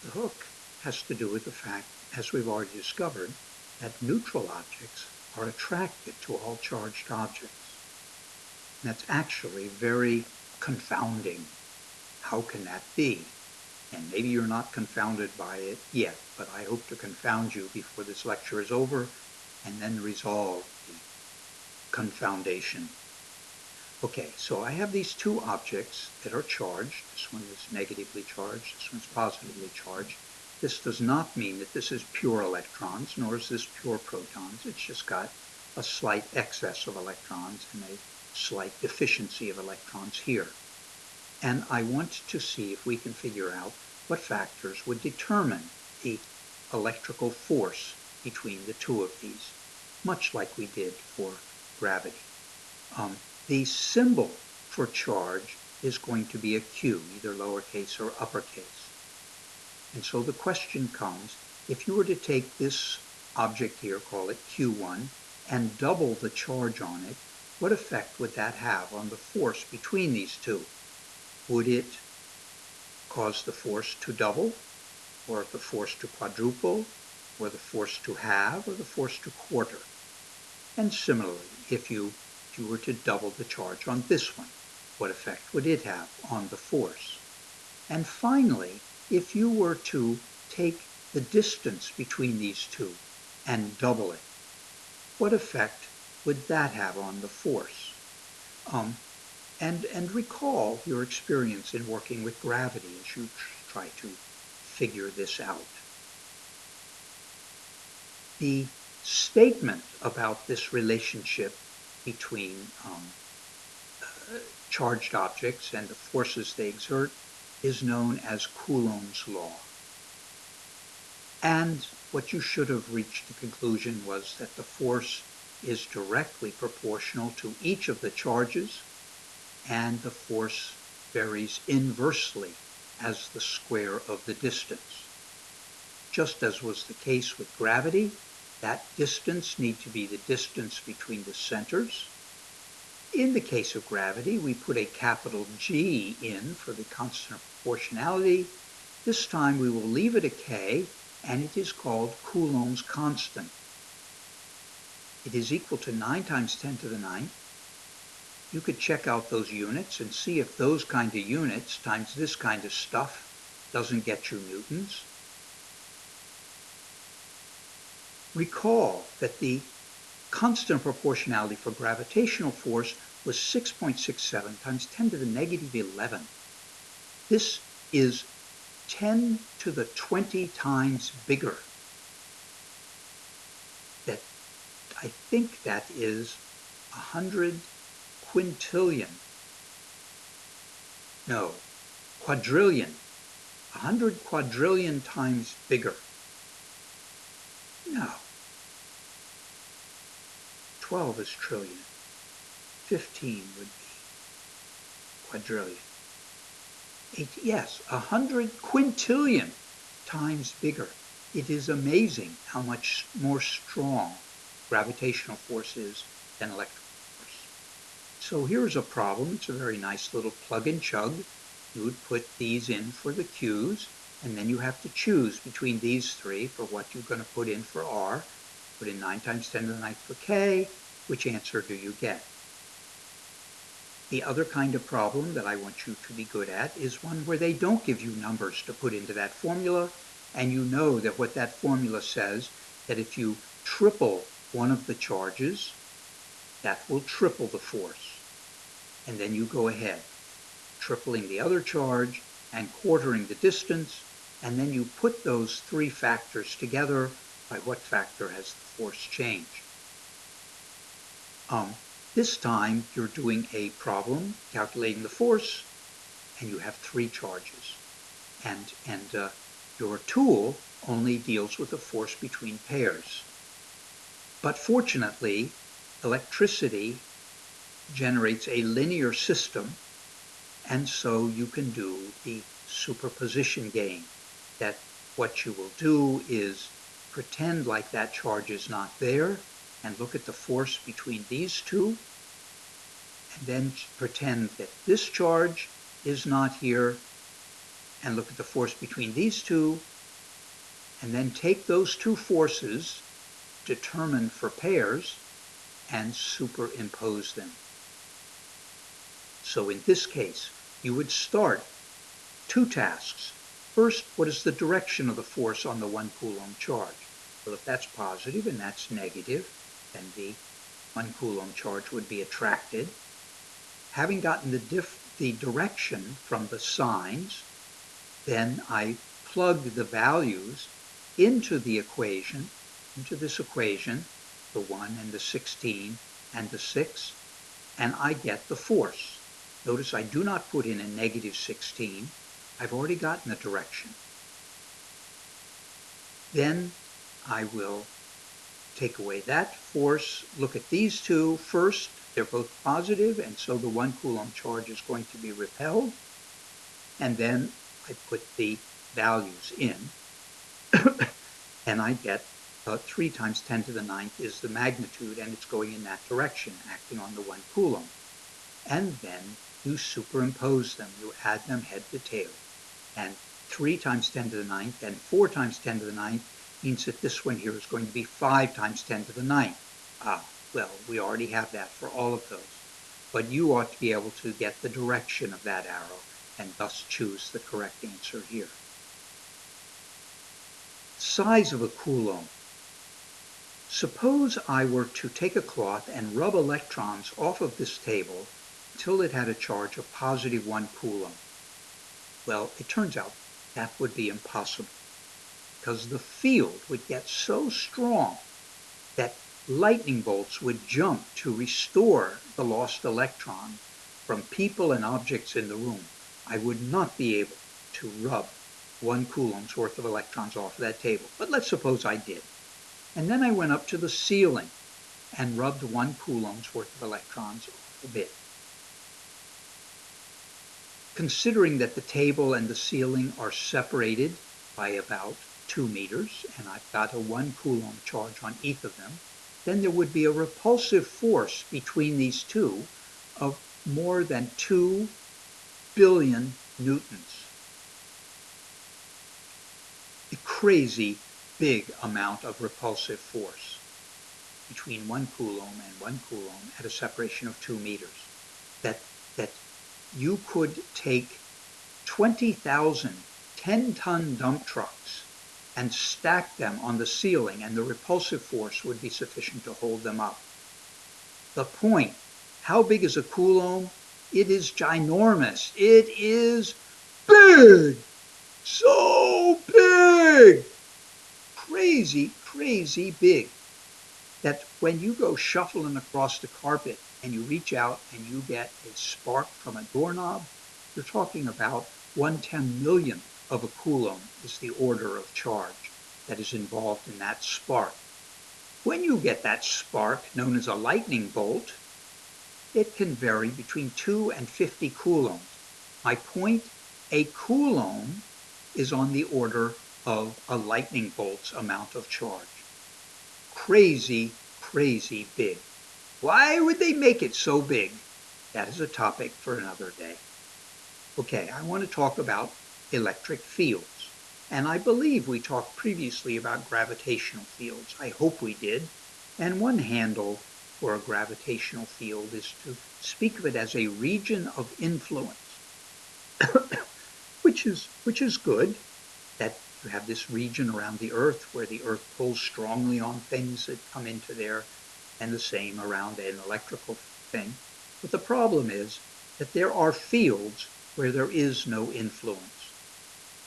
The hook has to do with the fact, as we've already discovered, that neutral objects are attracted to all charged objects. And that's actually very confounding. How can that be? And maybe you're not confounded by it yet, but I hope to confound you before this lecture is over and then resolve the confoundation. Okay, so I have these two objects that are charged. This one is negatively charged, this one's positively charged. This does not mean that this is pure electrons, nor is this pure protons. It's just got a slight excess of electrons and a slight deficiency of electrons here. And I want to see if we can figure out what factors would determine the electrical force between the two of these, much like we did for gravity. The symbol for charge is going to be a Q, either lowercase or uppercase. And so the question comes, if you were to take this object here, call it Q1, and double the charge on it, what effect would that have on the force between these two? Would it cause the force to double, or the force to quadruple, or the force to halve, or the force to quarter? And similarly, if you were to double the charge on this one, what effect would it have on the force? And finally, if you were to take the distance between these two and double it, what effect would that have on the force? And recall your experience in working with gravity as you try to figure this out. The statement about this relationship between charged objects and the forces they exert is known as Coulomb's law. And what you should have reached the conclusion was that the force is directly proportional to each of the charges, and the force varies inversely as the square of the distance. Just as was the case with gravity, that distance needs to be the distance between the centers. In the case of gravity, we put a capital G in for the constant of proportionality. This time we will leave it a K, and it is called Coulomb's constant. It is equal to 9 times 10 to the 9th. You could check out those units and see if those kind of units times this kind of stuff doesn't get you newtons. Recall that the constant proportionality for gravitational force was 6.67 times 10 to the negative 11. This is 10 to the 20 times bigger. That, I think that is 100 quintillion. No, quadrillion. 100 quadrillion times bigger. No. 12 is trillion. 15 would be quadrillion. Yes, 100 quintillion times bigger. It is amazing how much more strong gravitational force is than electrical force. So here's a problem. It's a very nice little plug and chug. You would put these in for the Q's, and then you have to choose between these three for what you're going to put in for R. Put in 9 times 10 to the 9th for K. Which answer do you get? The other kind of problem that I want you to be good at is one where they don't give you numbers to put into that formula, and you know that what that formula says, that if you triple one of the charges, that will triple the force. And then you go ahead, tripling the other charge and quartering the distance, and then you put those three factors together. By what factor has the force changed? This time you're doing a problem calculating the force, and you have three charges. And your tool only deals with the force between pairs. But fortunately, electricity generates a linear system, and so you can do the superposition game. That what you will do is pretend like that charge is not there, and look at the force between these two, and then pretend that this charge is not here, and look at the force between these two, and then take those two forces determined for pairs and superimpose them. So in this case, you would start two tasks. First, what is the direction of the force on the 1 Coulomb charge? Well, if that's positive and that's negative, then the 1 Coulomb charge would be attracted. Having gotten the direction from the signs, then I plug the values into the equation, into this equation, the 1 and the 16 and the 6, and I get the force. Notice I do not put in a negative 16. I've already gotten the direction. Then I will take away that force, look at these two first. They're both positive, and so the 1 Coulomb charge is going to be repelled. And then I put the values in, and I get 3 times 10 to the 9th is the magnitude, and it's going in that direction, acting on the 1 Coulomb. And then you superimpose them. You add them head to tail. And 3 times 10 to the 9th and 4 times 10 to the 9th means that this one here is going to be 5 times 10 to the 9th. Well, we already have that for all of those. But you ought to be able to get the direction of that arrow and thus choose the correct answer here. Size of a Coulomb. Suppose I were to take a cloth and rub electrons off of this table until it had a charge of positive 1 Coulomb. Well, it turns out that would be impossible because the field would get so strong that lightning bolts would jump to restore the lost electron from people and objects in the room. I would not be able to rub 1 Coulomb's worth of electrons off of that table. But let's suppose I did. And then I went up to the ceiling and rubbed 1 Coulomb's worth of electrons off of it. Considering that the table and the ceiling are separated by about 2 meters, and I've got a 1 Coulomb charge on each of them, then there would be a repulsive force between these two of more than 2 billion newtons. A crazy big amount of repulsive force between 1 Coulomb and 1 Coulomb at a separation of 2 meters. That you could take 20,000 10-ton dump trucks and stack them on the ceiling, and the repulsive force would be sufficient to hold them up. The point, how big is a Coulomb? It is ginormous. It is big. So big. Crazy, crazy big. That when you go shuffling across the carpet and you reach out and you get a spark from a doorknob, you're talking about 1/10 millionth of a Coulomb is the order of charge that is involved in that spark. When you get that spark, known as a lightning bolt, it can vary between 2 and 50 coulombs. My point, a Coulomb is on the order of a lightning bolt's amount of charge. Crazy, crazy big. Why would they make it so big? That is a topic for another day. Okay, I want to talk about electric fields. And I believe we talked previously about gravitational fields. I hope we did. And one handle for a gravitational field is to speak of it as a region of influence, which is good, that you have this region around the Earth where the Earth pulls strongly on things that come into there, and the same around an electrical thing. But the problem is that there are fields where there is no influence,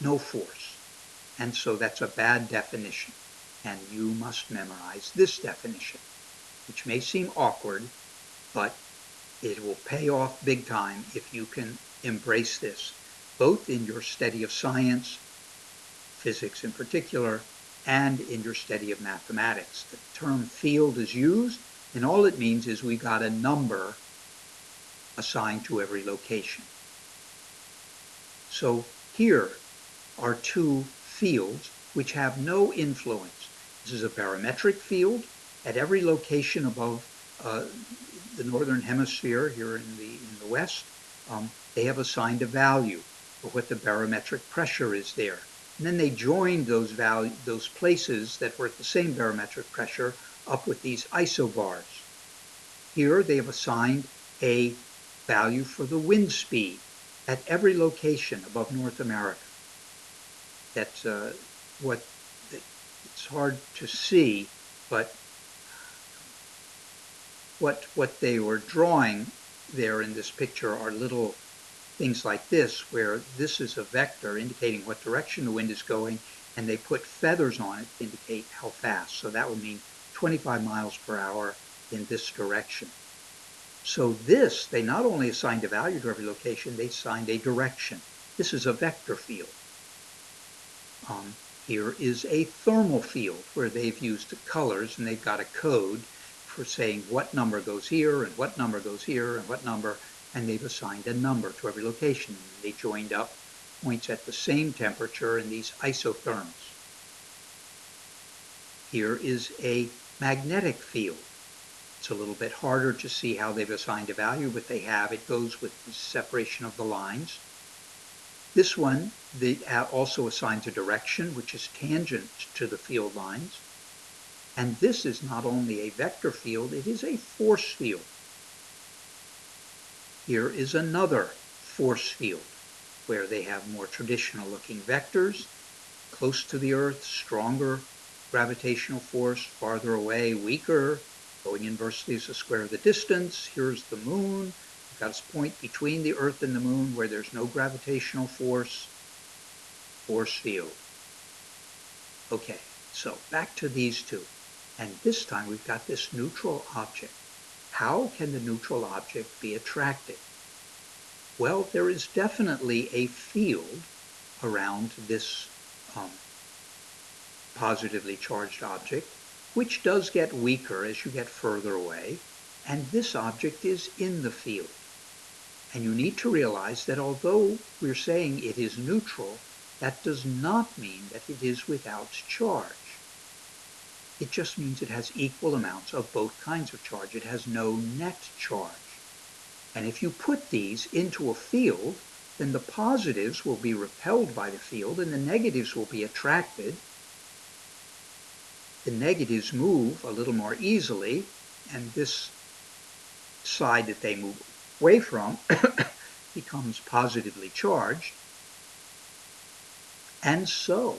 no force. And so that's a bad definition. And you must memorize this definition, which may seem awkward, but it will pay off big time if you can embrace this, both in your study of science, physics in particular, and in your study of mathematics. The term field is used, and all it means is we got a number assigned to every location. So here are two fields which have no influence. This is a barometric field at every location above the northern hemisphere here in the west. They have assigned a value for what the barometric pressure is there. And then they joined those places that were at the same barometric pressure up with these isobars. Here they have assigned a value for the wind speed at every location above North America. That's what it's hard to see, but what they were drawing there in this picture are little things like this, where this is a vector indicating what direction the wind is going, and they put feathers on it to indicate how fast. So that would mean 25 miles per hour in this direction. So this, they not only assigned a value to every location, they assigned a direction. This is a vector field. Here is a thermal field where they've used the colors and they've got a code for saying what number goes here and what number goes here and what number, and they've assigned a number to every location. They joined up points at the same temperature in these isotherms. Here is a magnetic field. It's a little bit harder to see how they've assigned a value, but they have. It goes with the separation of the lines. This one also assigns a direction, which is tangent to the field lines. And this is not only a vector field, it is a force field. Here is another force field where they have more traditional looking vectors, close to the Earth, stronger gravitational force, farther away, weaker, going inversely as the square of the distance. Here's the moon. We've got this point between the Earth and the moon where there's no gravitational force field. Okay, so back to these two. And this time we've got this neutral object. How can the neutral object be attracted? Well, there is definitely a field around this positively charged object, which does get weaker as you get further away, and this object is in the field. And you need to realize that although we're saying it is neutral, that does not mean that it is without charge. It just means it has equal amounts of both kinds of charge. It has no net charge. And if you put these into a field, then the positives will be repelled by the field and the negatives will be attracted. The negatives move a little more easily, and this side that they move away from becomes positively charged. And so,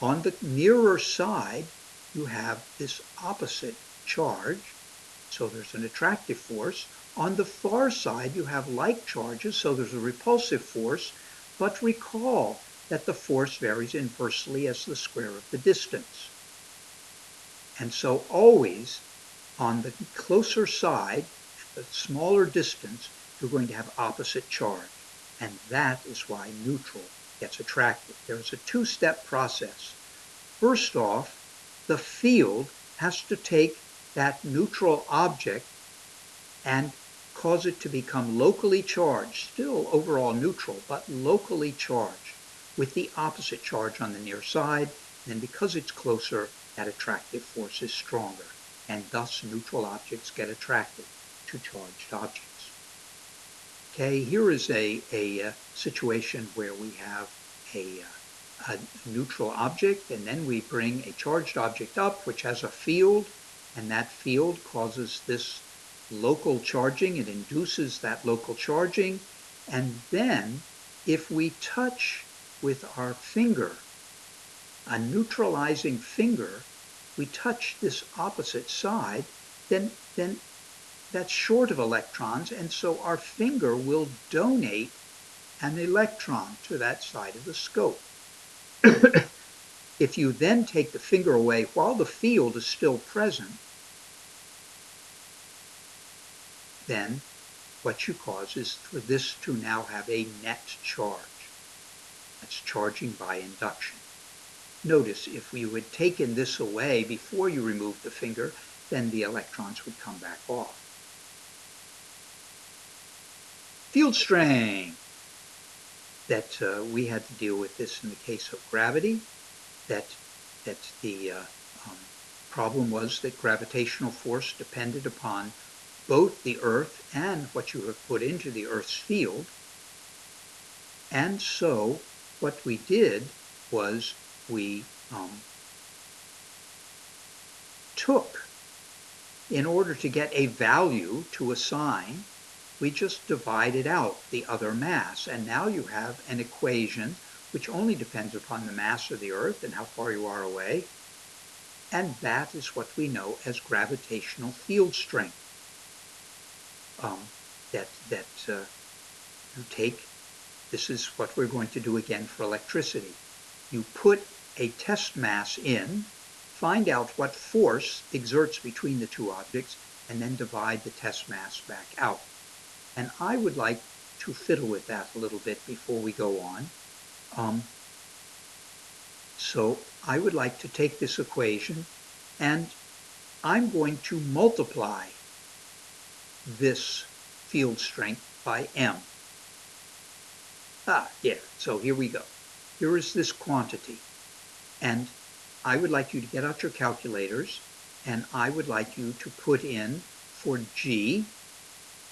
on the nearer side, you have this opposite charge, so there's an attractive force. On the far side, you have like charges, so there's a repulsive force, but recall that the force varies inversely as the square of the distance. And so always on the closer side, at the smaller distance, you're going to have opposite charge. And that is why neutral gets attracted. There's a two-step process. First off, the field has to take that neutral object and cause it to become locally charged, still overall neutral, but locally charged with the opposite charge on the near side. And because it's closer, that attractive force is stronger, and thus neutral objects get attracted to charged objects. Okay, here is a situation where we have a neutral object, and then we bring a charged object up, which has a field, and that field causes this local charging. It induces that local charging, and then if we touch with our finger, a neutralizing finger, we touch this opposite side, then that's short of electrons, and so our finger will donate an electron to that side of the scope. If you then take the finger away while the field is still present, then what you cause is for this to now have a net charge. That's charging by induction. Notice if you had taken this away before you removed the finger, then the electrons would come back off. Field strength. That we had to deal with this in the case of gravity. That the problem was that gravitational force depended upon both the Earth and what you have put into the Earth's field. And so what we did was we took, in order to get a value to assign, we just divided out the other mass. And now you have an equation which only depends upon the mass of the Earth and how far you are away. And that is what we know as gravitational field strength. You take, this is what we're going to do again for electricity. You put a test mass in, find out what force exerts between the two objects, and then divide the test mass back out. And I would like to fiddle with that a little bit before we go on. So I would like to take this equation and I'm going to multiply this field strength by m. Yeah, so here we go. Here is this quantity. And I would like you to get out your calculators and I would like you to put in for g,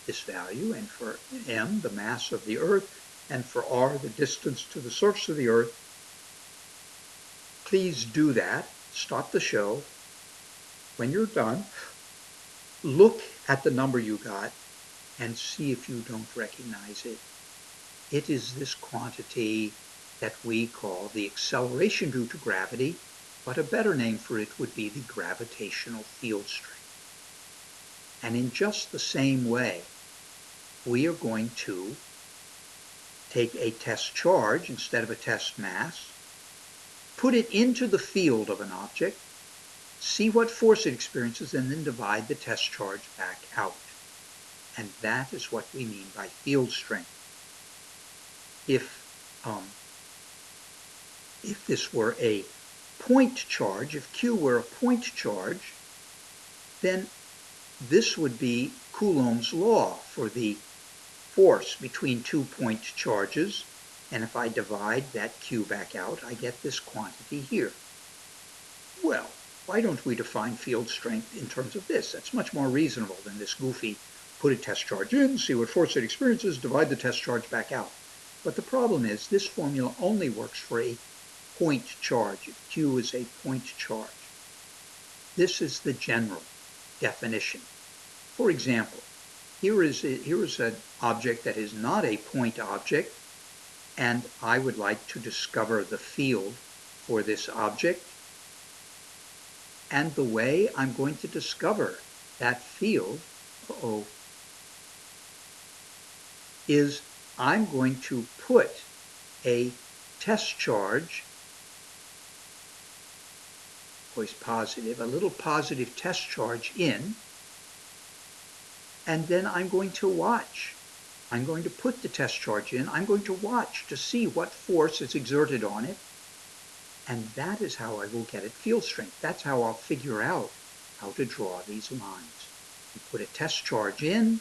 this value, and for m, the mass of the Earth, and for r, the distance to the surface of the Earth. Please do that. Stop the show. When you're done, look at the number you got and see if you don't recognize it. It is this quantity that we call the acceleration due to gravity, but a better name for it would be the gravitational field strength. And in just the same way, we are going to take a test charge instead of a test mass, put it into the field of an object, see what force it experiences, and then divide the test charge back out. And that is what we mean by field strength. If this were a point charge, if Q were a point charge, then this would be Coulomb's law for the force between 2 point charges. And if I divide that Q back out, I get this quantity here. Well, why don't we define field strength in terms of this? That's much more reasonable than this goofy put a test charge in, see what force it experiences, divide the test charge back out. But the problem is this formula only works for a point charge, if Q is a point charge. This is the general definition. For example, here is an object that is not a point object, and I would like to discover the field for this object. And the way I'm going to discover that field, is I'm going to put a test charge, always positive, a little positive test charge in, and then I'm going to watch. I'm going to put the test charge in. I'm going to watch to see what force is exerted on it. And that is how I will get at field strength. That's how I'll figure out how to draw these lines. You put a test charge in,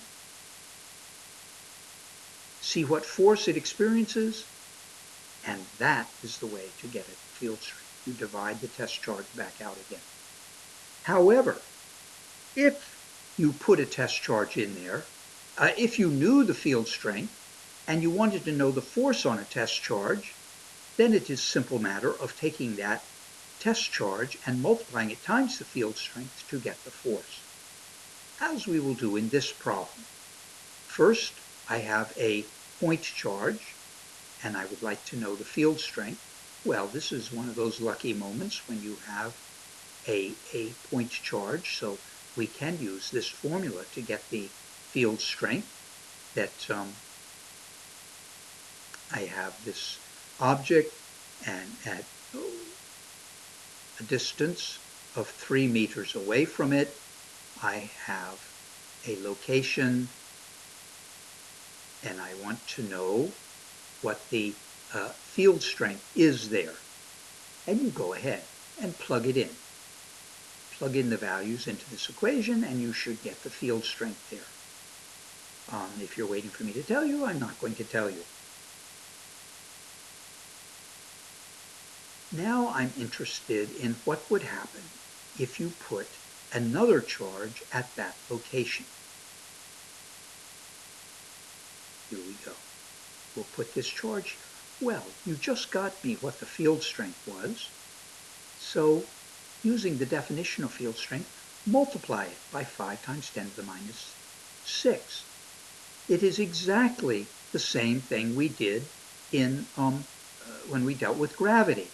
see what force it experiences, and that is the way to get at field strength. You divide the test charge back out again. However, if you put a test charge in there, if you knew the field strength and you wanted to know the force on a test charge, then it is a simple matter of taking that test charge and multiplying it times the field strength to get the force, as we will do in this problem. First, I have a point charge, and I would like to know the field strength. Well, this is one of those lucky moments when you have a point charge, so we can use this formula to get the field strength. That I have this object, and at a distance of 3 meters away from it, I have a location, and I want to know what the field strength is there. And you go ahead and plug it in. Plug in the values into this equation, and you should get the field strength there. If you're waiting for me to tell you, I'm not going to tell you. Now I'm interested in what would happen if you put another charge at that location. Here we go. We'll put this charge. Well, you just got me what the field strength was. So, using the definition of field strength, multiply it by 5 times 10 to the minus 6. It is exactly the same thing we did in when we dealt with gravity.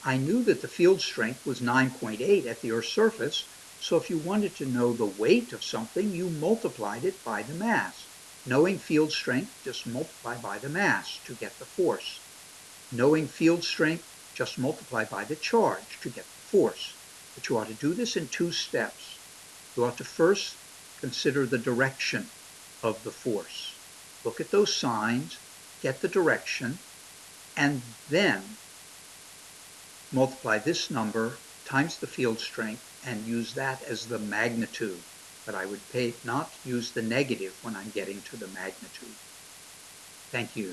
I knew that the field strength was 9.8 at the Earth's surface, so if you wanted to know the weight of something, you multiplied it by the mass. Knowing field strength, just multiply by the mass to get the force. Knowing field strength, just multiply by the charge to get the force. But you ought to do this in 2 steps. You ought to first consider the direction of the force. Look at those signs, get the direction, and then multiply this number times the field strength and use that as the magnitude. But I would not use the negative when I'm getting to the magnitude. Thank you.